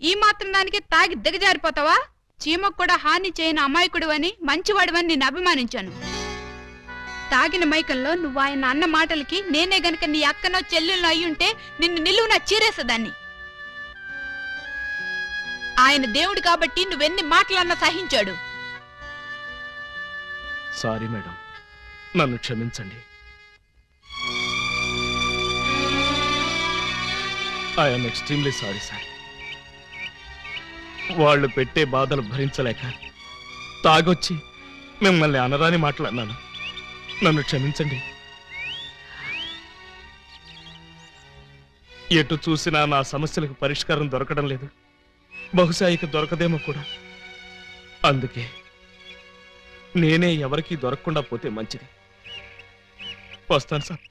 ఈ మాత్రం దానికి తాగి దిగజారిపోతావా? చీమకు కూడా హాని చేయని అమాయకుడు అని మంచివాడివని నిన్ను అభిమానించాను. తాగిన మైకంలో నువ్వు ఆయన అన్న మాటలకి నేనే గనక నీ అక్కనో చెల్లెల్లో అయ్యుంటే నిన్ను నిలువున చీరేసేదాన్ని. ఆయన దేవుడు కాబట్టి నువ్వెన్ని మాటలన్నా సహించాడు. సారీ మేడం, నన్ను క్షమించండి. I'm extremely sorry sir. వాళ్ళు పెట్టే బాధలు భరించలేక తాగొచ్చి మిమ్మల్ని అనరాని మాట్లాడినాను. నన్ను క్షమించండి. ఎటు చూసినా నా సమస్యలకు పరిష్కారం దొరకడం లేదు. బహుశా ఇక దొరకదేమో కూడా. అందుకే నేనే ఎవరికీ దొరకకుండా పోతే మంచిది. వస్తాను సార్.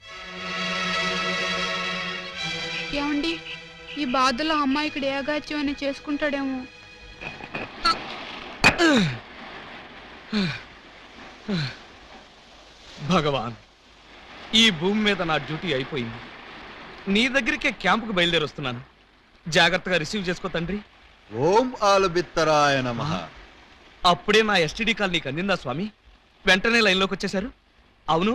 ఏమండి, ఈ బాధలో అమ్మాయికి ఏగాచ్యం అని చేసుకుంటాడేమో. భగవాన్, ఈ భూమి మీద నా డ్యూటీ అయిపోయింది. నీ దగ్గరికే క్యాంపుకు బయలుదేరొస్తున్నాను. జాగ్రత్తగా రిసీవ్ చేసుకో తండ్రి. ఓం ఆలబిత్తరాయ నమః. అప్పుడే నా ఎస్టీడీ కాల్ నీకు అందిందా స్వామి? వెంటనే లైన్లోకి వచ్చేశారు. అవును,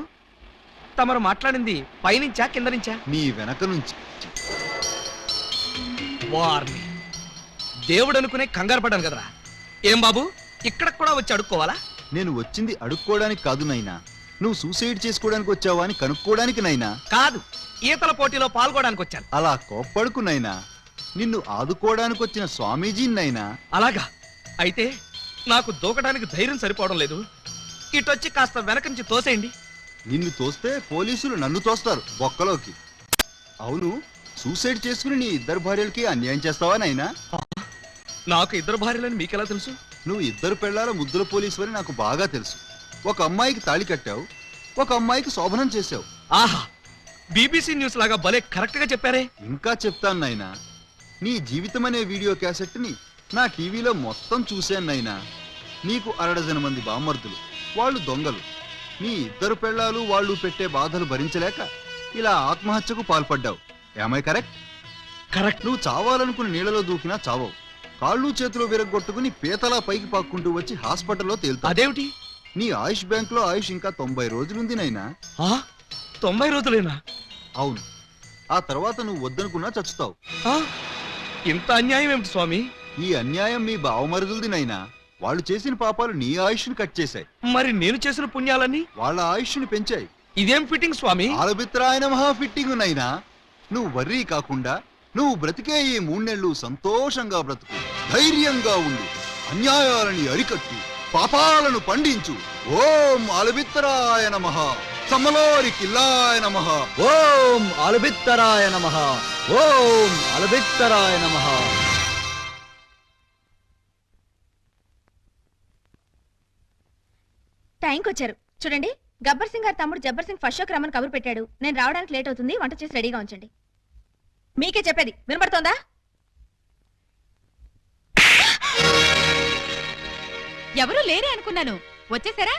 తమరు మాట్లాడింది పైనుంచా కింద నుంచా? నీ వెనక నుంచి. వారిని దేవుడు అనుకునే కంగారు పడ్డాను కదరా. ఏం బాబు, ఇక్కడ కూడా వచ్చి అడుక్కోవాలా? నేను వచ్చింది అడుక్కోవడానికి కాదు నైనా, నువ్వు సూసైడ్ చేసుకోవడానికి వచ్చావా అని కనుక్కోవడానికి నైనా. కాదు, ఈతల పోటీలో పాల్గొనడానికి వచ్చాను. అలా కోప్పడుకు నైనా, నిన్ను ఆదుకోవడానికి వచ్చిన స్వామీజీ నైనా. అలాగా? అయితే నాకు దూకడానికి ధైర్యం సరిపోవడం లేదు. ఇటొచ్చి కాస్త వెనక నుంచి తోసేయండి. నిన్ను తోస్తే పోలీసులు నన్ను తోస్తారు బొక్కలోకి. అవును, సూసైడ్ చేసుకుని నీ ఇద్దరు భార్యలకి అన్యాయం చేస్తావా నైనా? నాకు ఇద్దరు భార్యలని మీకెలా తెలుసు? నువ్వు ఇద్దరు పెళ్ళాల ముద్దుల పోలీసు అని నాకు బాగా తెలుసు. ఒక అమ్మాయికి తాళి కట్టావు, ఒక అమ్మాయికి శోభనం చేశావు. ఆహా, బీబీసీ న్యూస్ లాగా భలే కరెక్ట్ గా చెప్పారే. ఇంకా చెప్తాను నైనా, నీ జీవితం అనే వీడియో క్యాసెట్ ని నా టీవీలో మొత్తం చూశాను నైనా. నీకు 60 మంది బామ్మర్దులు, వాళ్ళు దొంగలు. నీ ఇద్దరు పెళ్ళాలు వాళ్ళు పెట్టే బాధలు భరించలేక ఇలా ఆత్మహత్యకు పాల్పడ్డావు. ఏమై కరెక్ట్? కరెక్ట్. నువ్వు చావాలనుకుని నీళ్ళలో దూకినా చావవు. కాళ్ళు చేతులు విరగొట్టుకుని పీతలా పైకి పాక్కుంటూ వచ్చి హాస్పిటల్లో తేలుతావు. అదేమిటి? నీ ఆయుష్ బ్యాంక్ లో ఆయుష్ ఇంకా 90 రోజులుంది నైనా. 90 రోజులేనా? అవును, ఆ తర్వాత నువ్వు వద్దనుకున్నా చచ్చుతావు. ఇంత అన్యాయం ఏమిటి స్వామి? ఈ అన్యాయం మీ బావమరుదులది నైనా. వాళ్ళు చేసిన పాపాలు నీ ఆయుష్ని కట్ చేశాయి. మరి నేను చేసిన పుణ్యాలన్నీ వాళ్ళ ఆయుష్ని పెంచాయి. ఇదేం ఫిట్టింగ్ స్వామి? ఆలబిత్రాయన మహా ఫిట్టింగ్ నైనా. నువ్వు వర్రీ కాకుండా నువ్వు బ్రతికే ఈ 3 నెలలు సంతోషంగా బ్రతుకు, ధైర్యంగా ఉండు, అన్యాయాలని అరికట్టు, పాపాలను పండించు. ఓం ఆలబిత్తరాయ నమః, సమలోరి కిల్లాయ నమః. ఓం ఆలబిత్తరాయ నమః, ఓం ఆలబిత్తరాయ నమః. టైంకి వచ్చారు చూడండి. గబ్బర్ సింగ్ గారి తమ్ముడు జబ్బర్ సింగ్ ఫస్ట్ షోకి రమ్మని కబురు పెట్టాడు. నేను రావడానికి లేట్ అవుతుంది, వంట చేసి రెడీగా ఉంచండి. మీకే చెప్పేది వినపడుతోందా? ఎవరూ లేరే అనుకున్నాను, వచ్చేసారా?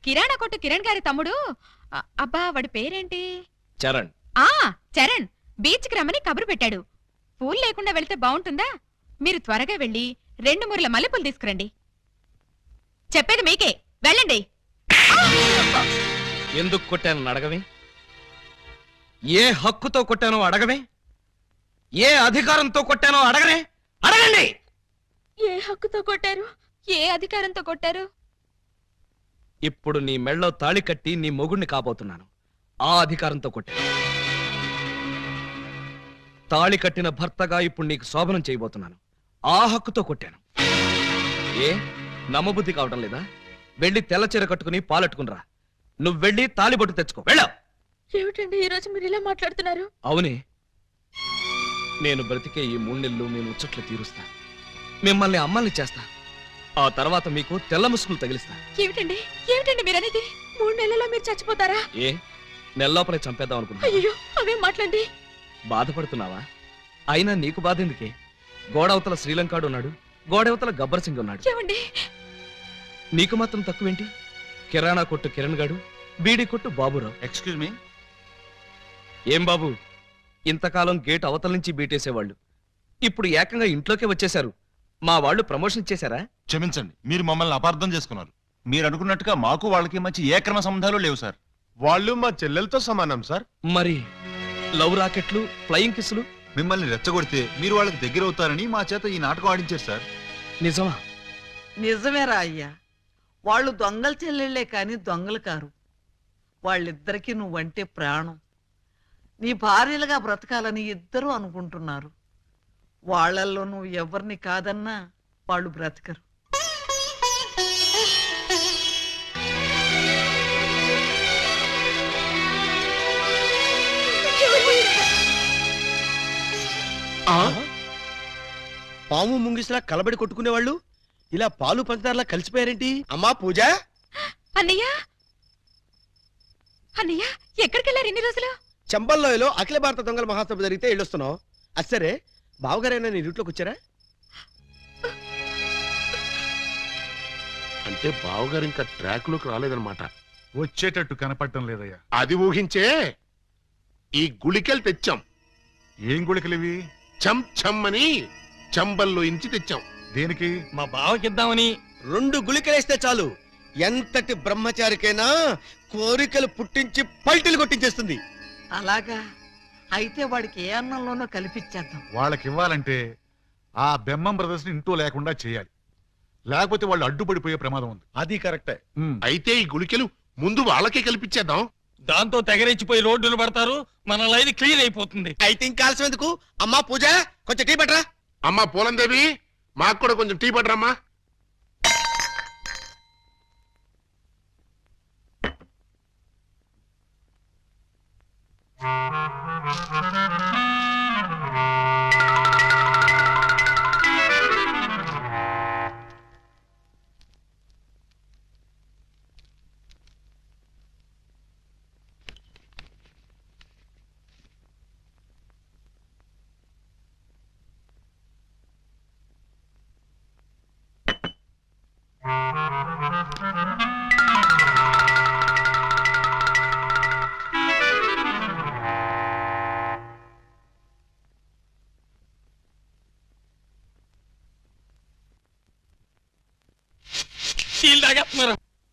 కిరాణా కొట్టు కిరణ్ గారి తమ్ముడు. అబ్బా, వాడి పేరేంటి? చరణ్. చరణ్ బీచ్ కి రమ్మని కబురు పెట్టాడు. పూలు లేకుండా వెళ్తే బాగుంటుందా? మీరు త్వరగా వెళ్ళి 2 మూరల మల్లెపూలు తీసుకురండి. చెప్పేది మీకే, వెళ్ళండి. ఎందుకు కొట్టాను అడగవే? ఏ హక్కుతో కొట్టానో అడగవే? ఏ అధికారంతో కొట్టానో అడగనే? అడగండి. ఏ హక్కుతో కొట్టారు? ఏ అధికారంతో కొట్టారు? ఇప్పుడు నీ మెళ్ళో తాళి కట్టి నీ మొగుడిని కాబోతున్నాను. ఆ అధికారంతో కొట్టాను. తాళి కట్టిన భర్తగా ఇప్పుడు నీకు శోభనం చేయబోతున్నాను. ఆ హక్కుతో కొట్టాను. ఏ నమ్మబుద్ధి కావడం లేదా? వెళ్ళి తెల్ల చీర కట్టుకుని పాలెట్టుకునిరా. నువ్వు వెళ్ళి తాళిబొట్టు తెచ్చుకో. వెళ్ళావు. ఏమిటండి ఈ రోజు మీరు ఇలా మాట్లాడుతున్నారు? అవునే, నేను బ్రతికే ఈ 3 నెలలు నేను ముచ్చట్లు తీరుస్తా, మిమ్మల్ని అమ్మల్ని చేస్తా. ఆ తర్వాత మీకు తెల్ల ముసుగులు తగిలిస్తా. ఏమిటండి ఏమిటండి మీరనేది? 3 నెలల్లో మీరు చచ్చిపోతారా? ఏ నెల్లోపలే చంపేద్దాం అనుకున్నా? అయ్యో, అవేం మాట్లాడండి. బాధపడుతున్నావా? అయినా నీకు బాధ ఎందుకే? గోడవతల శ్రీలంకాడు ఉన్నాడు, గోడవతల గబ్బర్ సింగ్ ఉన్నాడు. ఏమండి, నీకు మాత్రం తక్కువేంటి? కిరాణా కొట్టు కిరణ్ గాడు, బీడీ కొట్టు బాబురావు. Excuse me. ఏం బాబు, ఇంతకాలం గేట్ అవతల నుంచి బీటేసేవాళ్ళు ఇప్పుడు ఏకంగా ఇంట్లోకే వచ్చేశారు. మా వాళ్ళు ప్రమోషన్ ఇచ్చేశారా? క్షమించండి, మీరు మమ్మల్ని అపార్థం చేసుకున్నారు. మీరు అనుకున్నట్టుగా మాకు వాళ్ళకి మంచి ఏ క్రమ సంబంధాలు లేవు సార్. వాళ్ళు మా చెల్లెలతో సమానం సార్. మరి లవ్ రాకెట్లు, ఫ్లయింగ్ కిస్సులు మిమ్మల్ని రెచ్చగొడితే మీరు వాళ్ళకి దగ్గర అవుతారని మా చేత ఈ నాటకం ఆడించారు సార్. నిజమా? నిజమేరా అయ్యా, వాళ్ళు దొంగల చెల్లెళ్లే కాని దొంగలు కారు. వాళ్ళిద్దరికీ నువ్వంటే ప్రాణం. నీ భార్యలుగా బ్రతకాలని ఇద్దరూ అనుకుంటున్నారు. వాళ్ళల్లో నువ్వు ఎవరిని కాదన్నా వాళ్ళు బ్రతకరు. పాము ముంగిసలా కలబడి కొట్టుకునేవాళ్ళు ఇలా పాలు పంచదారలా కలిసిపోయారేంటి? అమ్మా పూజ, అన్నయ్య అన్నయ్య ఎక్కడికి వెళ్ళారు ఇన్ని రోజులు? చంబల్లోయలో అఖిల భారత దొంగల మహాసభ జరిగితే వెళ్ళొస్తున్నావు. అసరే బావగారైనా నీ రూట్లోకి వచ్చారా? అంటే బావగారు ఇంకా ట్రాక్ లోకి రాలేదన్నమాట. వచ్చేటట్టు కనపడటం లేదయ్యా. అది ఊహించే ఈ గుళికలు తెచ్చాం. ఏం గుళికలివి? చం చమ్ అని చంబల్లో ఇంచి తెచ్చాం. దేనికి? మా బావకిద్దామని 2 గుళికలేస్తే చాలు, ఎంతటి బ్రహ్మచారికైనా కోరికలు పుట్టించి పల్టీలు కొట్టించేస్తుంది. అలాగా అయితే వాడికి ఏ అన్నంలోనో కల్పించేద్దాం. వాళ్ళకి ఇవ్వాలంటే ఆ బెమ్మం బ్రదర్స్ ని ఇంట్లో లేకుండా చేయాలి. లేకపోతే వాళ్ళు అడ్డుపడిపోయే ప్రమాదం ఉంది. అది కరెక్టే. అయితే ఈ గుళికలు ముందు వాళ్ళకే కల్పించేద్దాం. దాంతో తెగరెచ్చిపోయి రోడ్డులు పడతారు, మన లైన్ క్లియర్ అయిపోతుంది. అయితే ఇంకా ఆలస్యం ఎందుకు? అమ్మా పూజ, కొంచెం టీ పట్టరా. అమ్మా పూలందేవి, మాకు కూడా కొంచెం టీ పట్టరమ్మా.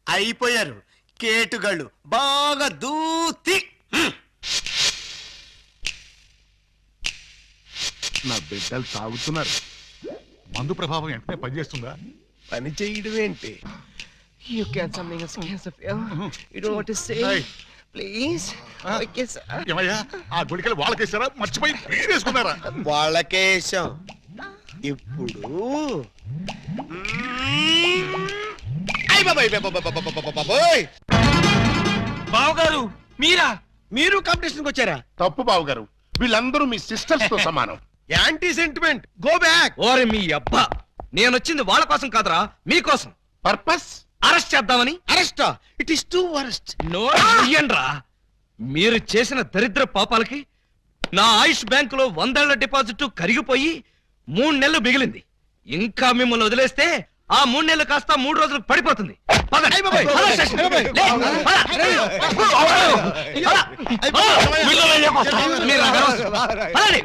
అయిపోయారు కేటుగాళ్ళు, బాగా దూతి. నా బిడ్డలు తాగుతున్నారు. మందు ప్రభావం వెంటనే పనిచేస్తుందా? పని చేయడం ఏంటి? You can something else, you don't want to say, Hey. please. Ah. Okay, sir. ఏమయ్యా, ఆ గుళికలు వాళ్ళకేసారా? మర్చిపోయి వేసుకున్నారా? వాళ్ళకేశం. ఇప్పుడు బావగారు మీరా? మీరు కాంపిటీషన్కి వచ్చారా? తప్పు బావగారు, వీళ్ళందరూ మీ సిస్టర్స్ తో సమానం. Anti sentiment, go back. ఓరే మీ అబ్బా, నేనొచ్చింది వాళ్ళ కోసం కాదురా, మీకోసం. పర్పస్ అరెస్ట్ చేద్దామని. అరెస్టా? It is too worst. నోరా, మీరు చేసిన దరిద్ర పాపాలకి నా ఆయుష్ బ్యాంకులో 100 ఏళ్ల డిపాజిట్ కరిగిపోయి 3 నెలలు మిగిలింది. ఇంకా మిమ్మల్ని వదిలేస్తే ఆ 3 నెలలు కాస్త 3 రోజులకు పడిపోతుంది. పదండి. పద స్టేషన్. లే, పద. మీరు అనవసరం. పదండి.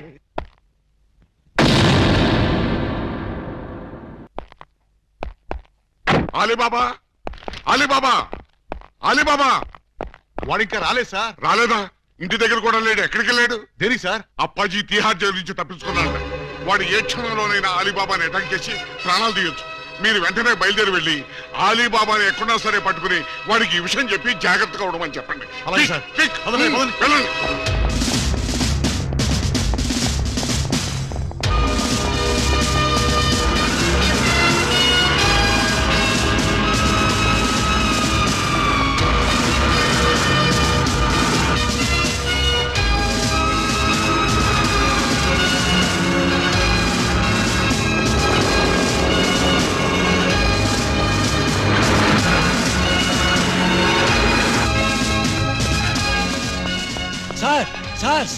Alibaba, Alibaba, Alibaba. వాడు ఇంకా రాలేదు సార్. రాలేదా? ఇంటి దగ్గర కూడా లేడు. ఎక్కడికి వెళ్ళాడు? దేనికి సార్? అప్పాజీ తిహార్ జైలు నుంచి తప్పించుకున్నాడు. వాడు ఏ క్షణంలోనైనా అలీబాబాని అటాక్ చేసి ప్రాణాలు తీయొచ్చు. మీరు వెంటనే బయలుదేరి వెళ్ళి అలీబాబాని ఎక్కడా సరే పట్టుకుని వాడికి ఈ విషయం చెప్పి జాగ్రత్తగా ఉండమని చెప్పండి. అలాగే సార్. పదండి, పదండి. వెళ్ళండి.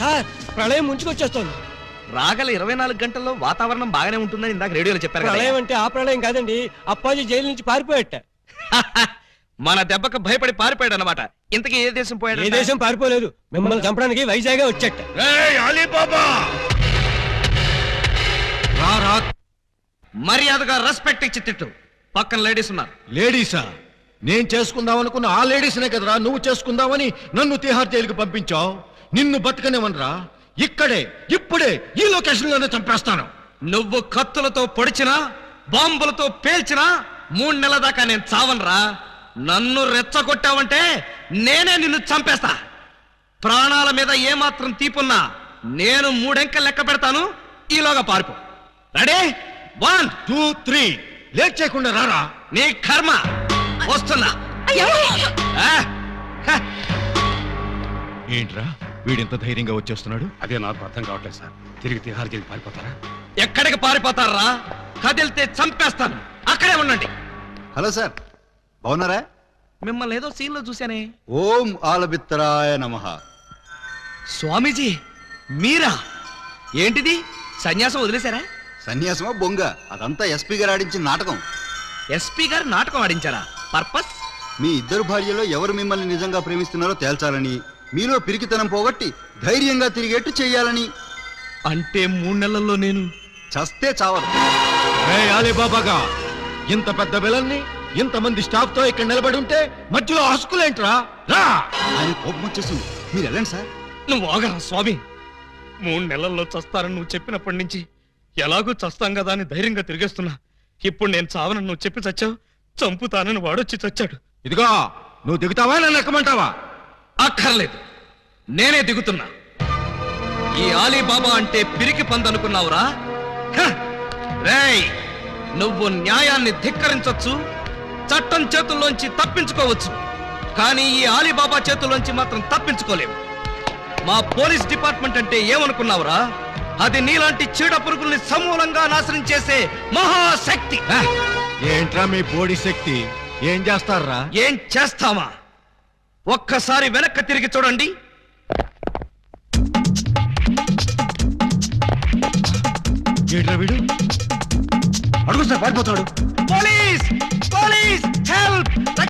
సార్ ప్రళయం ముంచుకొచ్చేస్తోంది. రాగల 24 గంటల్లో వాతావరణం బాగానే ఉంటుందని ఇందాక రేడియోలో చెప్పారు కదా. ప్రళయం అంటే ఆ ప్రళయం కాదండి, అప్పాజీ జైలు నుంచి పారిపోయట. మన దెబ్బకు భయపడి పారిపోయాడు అన్నమాట. ఇంతకీ ఏ దేశం పోయాడు? ఏ దేశం పారిపోలేదు, మిమ్మల్ని చంపడానికి వైజాగ్ వచ్చేట. అలీబాబా, రారా మర్యాదగా రెస్పెక్ట్ ఇచ్చి తిట్టు. పక్కన లేడీస్ ఉన్నారు. లేడీసా? నేను చేసుకుందాం అనుకున్న ఆ లేడీస్నే కదరా నువ్వు చేసుకుందామని నన్ను తిహార్ జైలుకి పంపించావు. నిన్ను బతకనివనరా, ఇక్కడే ఇప్పుడే ఈ లొకేషన్ లోనే చంపేస్తాను. నువ్వు కత్తులతో పొడిచినా బాంబులతో పేల్చినా 3 నెలల దాకా నేను చావనరా. నన్ను రెచ్చగొట్టావంటే నేనే నిన్ను చంపేస్తా. ప్రాణాల మీద ఏమాత్రం తీపున్నా నేను 3 అంకెలు లెక్క పెడతాను. ఈలోగా పారిపో. రెడీ? 1 2 3 లేట్ చేయకుండా రారా. నీ కర్మ. వస్తున్నా. ఆ? హ. ఏంట్రా వీడింత ధైర్యంగా వచ్చేస్తున్నాడు? అదే నాకు అర్థం కావట్లేదు సార్. తిరిగి తిహార్ జైలు పారిపోతారా? ఎక్కడికి పారిపోతారా? కదిలితే చంపేస్తాను. అక్కడే ఉండండి. హలో సార్, బాగున్నారా? మిమ్మల్ని ఏదో సీన్ లో చూశానే. ఓం ఆలబిత్తరాయ నమః. స్వామీజీ మీరా? ఏంటిది, సన్యాసం వదిలేశారా? సన్యాసమా బొంగ, అదంతా ఎస్పీ గారు ఆడించిన నాటకం. ఎస్పీ గారు నాటకం ఆడించారా? పర్పస్? మీ ఇద్దరు భార్యలో ఎవరు మిమ్మల్ని నిజంగా ప్రేమిస్తున్నారో తేల్చాలని, మీలో పిరికితనం పోగొట్టి ధైర్యంగా తిరిగేట్టు చెయ్యాలని. అంటే 3 నెలల్లో నేను చస్తే చావరు. అలీబాబాగా ఇంత పెద్ద విలన్ని ఇంతమంది స్టాఫ్ తో ఇక్కడ నిలబడి ఉంటే మధ్యలో హస్కులేంట్రా? రా. ఆయన కోపం వచ్చేస్తుంది, మీరు వెళ్ళండి సార్. నువ్వు ఆగరా స్వామి. 3 నెలల్లో చస్తారని నువ్వు చెప్పినప్పటి నుంచి ఎలాగూ చస్తాం కదా అని ధైర్యంగా తిరిగేస్తున్నా. ఇప్పుడు నేను చావనని నువ్వు చెప్పి చచ్చావు, చంపుతానని వాడొచ్చి చచ్చాడు. ఇదిగో నువ్వు దిగుతావా నన్ను ఎక్కమంటావా? అక్కర్లేదు, నేనే దిగుతున్నా. ఈ ఆలీబాబా అంటే పిరికి పందనుకున్నావురా? హ! రేయ్, నువ్వు న్యాయాన్ని ధిక్కరించొచ్చు, చట్టం చేతుల్లోంచి తప్పించుకోవచ్చు, కానీ ఈ ఆలీబాబా చేతుల్లోంచి మాత్రం తప్పించుకోలేవు. మా పోలీస్ డిపార్ట్మెంట్ అంటే ఏమనుకున్నావురా? అది నీలాంటి చీడ పురుగుల్ని సమూలంగా నాశనం చేసే మహాశక్తి. ఏంట్రా మీ బోడి శక్తి? ఏం చేస్తారా? ఏం చేస్తావా? ఒక్కసారి వెనక్కి తిరిగి చూడండి. ఏంట్రా వీడు? అడుగు సార్, పారిపోతాడు. పోలీస్! పోలీస్! హెల్ప్!